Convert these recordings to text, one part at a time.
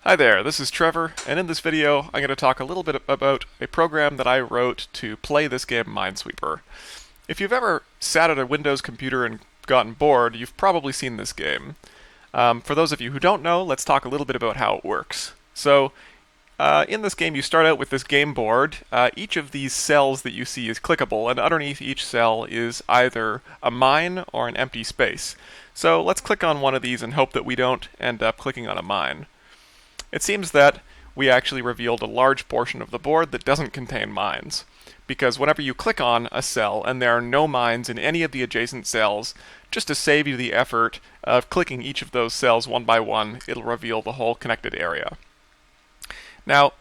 Hi there, this is Trevor, and in this video I'm going to talk a little bit about a program that I wrote to play this game Minesweeper. If you've ever sat at a Windows computer and gotten bored, you've probably seen this game. For those of you who don't know, let's talk a little bit about how it works. In this game you start out with this game board. Each of these cells that you see is clickable, and underneath each cell is either a mine or an empty space. So let's click on one of these and hope that we don't end up clicking on a mine. It seems that we actually revealed a large portion of the board that doesn't contain mines, because whenever you click on a cell and there are no mines in any of the adjacent cells, just to save you the effort of clicking each of those cells one by one, it'll reveal the whole connected area. Now,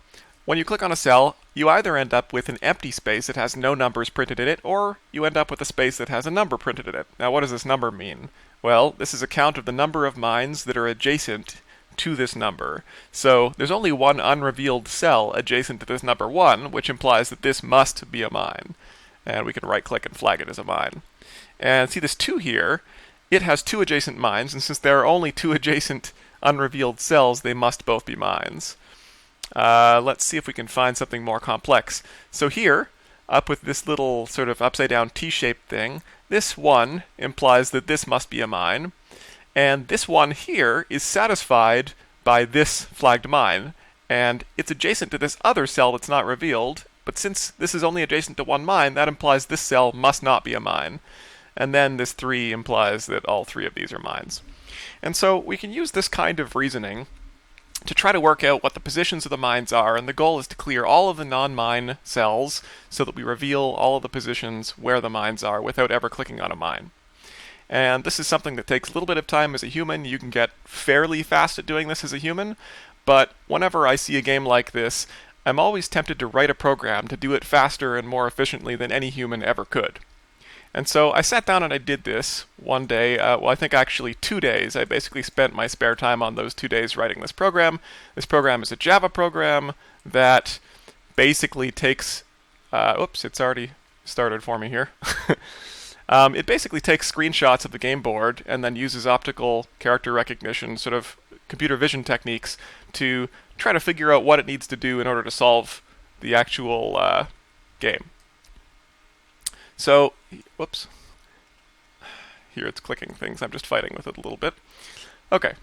when you click on a cell, you either end up with an empty space that has no numbers printed in it, or you end up with a space that has a number printed in it. Now, what does this number mean? Well, this is a count of the number of mines that are adjacent to this number. So there's only one unrevealed cell adjacent to this number 1, which implies that this must be a mine. And we can right click and flag it as a mine. And see this 2 here, it has 2 adjacent mines, and since there are only 2 adjacent unrevealed cells, they must both be mines. Let's see if we can find something more complex. So here, up with this little sort of upside down T-shaped thing, this 1 implies that this must be a mine. And this one here is satisfied by this flagged mine, and it's adjacent to this other cell that's not revealed, but since this is only adjacent to one mine, that implies this cell must not be a mine. And then this 3 implies that all 3 of these are mines. And so we can use this kind of reasoning to try to work out what the positions of the mines are, and the goal is to clear all of the non-mine cells so that we reveal all of the positions where the mines are without ever clicking on a mine. And this is something that takes a little bit of time as a human. You can get fairly fast at doing this as a human, but whenever I see a game like this, I'm always tempted to write a program to do it faster and more efficiently than any human ever could. And so I sat down and I did this one day, I think actually 2 days. I basically spent my spare time on those 2 days writing this program. This program is a Java program that basically takes, oops, it's already started for me here. It basically takes screenshots of the game board and then uses optical character recognition, sort of computer vision techniques, to try to figure out what it needs to do in order to solve the actual game. So, whoops. Here it's clicking things. I'm just fighting with it a little bit. Okay.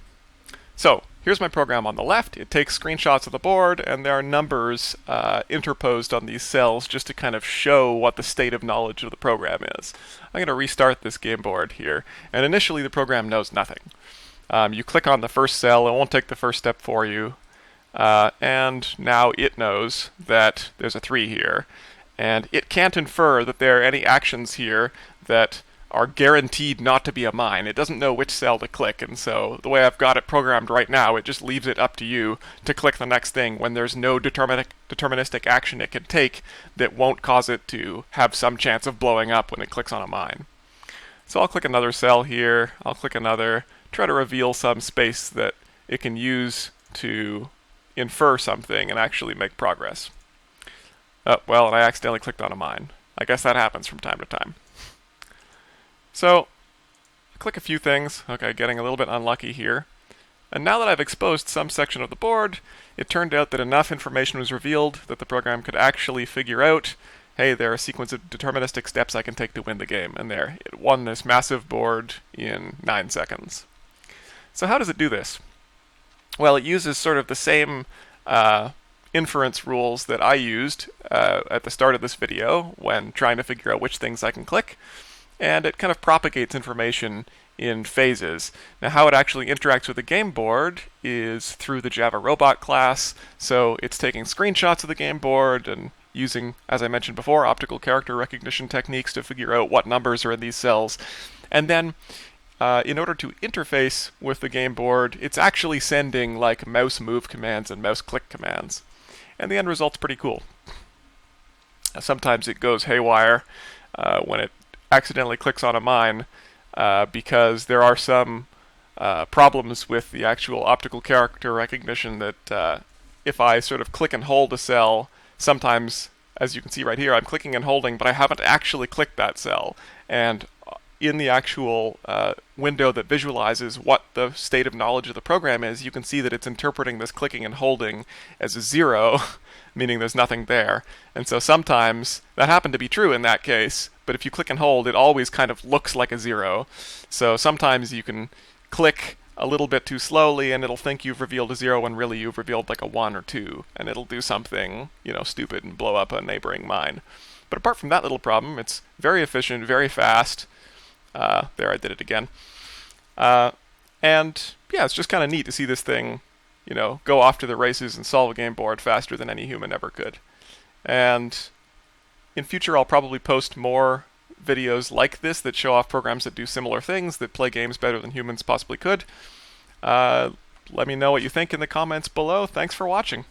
So, here's my program on the left. It takes screenshots of the board, and there are numbers interposed on these cells just to kind of show what the state of knowledge of the program is. I'm going to restart this game board here, and initially the program knows nothing. You click on the first cell, it won't take the first step for you, and now it knows that there's a 3 here, and it can't infer that there are any actions here that are guaranteed not to be a mine. It doesn't know which cell to click, and so the way I've got it programmed right now, it just leaves it up to you to click the next thing when there's no deterministic action it can take that won't cause it to have some chance of blowing up when it clicks on a mine. So I'll click another cell here, I'll click another, try to reveal some space that it can use to infer something and actually make progress. Oh, well, and I accidentally clicked on a mine. I guess that happens from time to time. So, click a few things. Okay, getting a little bit unlucky here. And now that I've exposed some section of the board, it turned out that enough information was revealed that the program could actually figure out, hey, there are a sequence of deterministic steps I can take to win the game. And there, it won this massive board in 9 seconds. So how does it do this? Well, it uses sort of the same inference rules that I used at the start of this video when trying to figure out which things I can click. And it kind of propagates information in phases. Now, how it actually interacts with the game board is through the Java robot class. So it's taking screenshots of the game board and using, as I mentioned before, optical character recognition techniques to figure out what numbers are in these cells. And then, in order to interface with the game board, it's actually sending like mouse move commands and mouse click commands. And the end result's pretty cool. Sometimes it goes haywire when it accidentally clicks on a mine because there are some problems with the actual optical character recognition that if I sort of click and hold a cell, sometimes, as you can see right here, I'm clicking and holding, but I haven't actually clicked that cell. And in the actual window that visualizes what the state of knowledge of the program is, you can see that it's interpreting this clicking and holding as a 0, meaning there's nothing there. And so sometimes that happened to be true in that case, but if you click and hold, it always kind of looks like a 0. So sometimes you can click a little bit too slowly and it'll think you've revealed a 0 when really you've revealed like a 1 or 2, and it'll do something, stupid and blow up a neighboring mine. But apart from that little problem, it's very efficient, very fast. There, I did it again. And yeah, it's just kind of neat to see this thing, go off to the races and solve a game board faster than any human ever could. And in future, I'll probably post more videos like this that show off programs that do similar things, that play games better than humans possibly could. Let me know what you think in the comments below. Thanks for watching.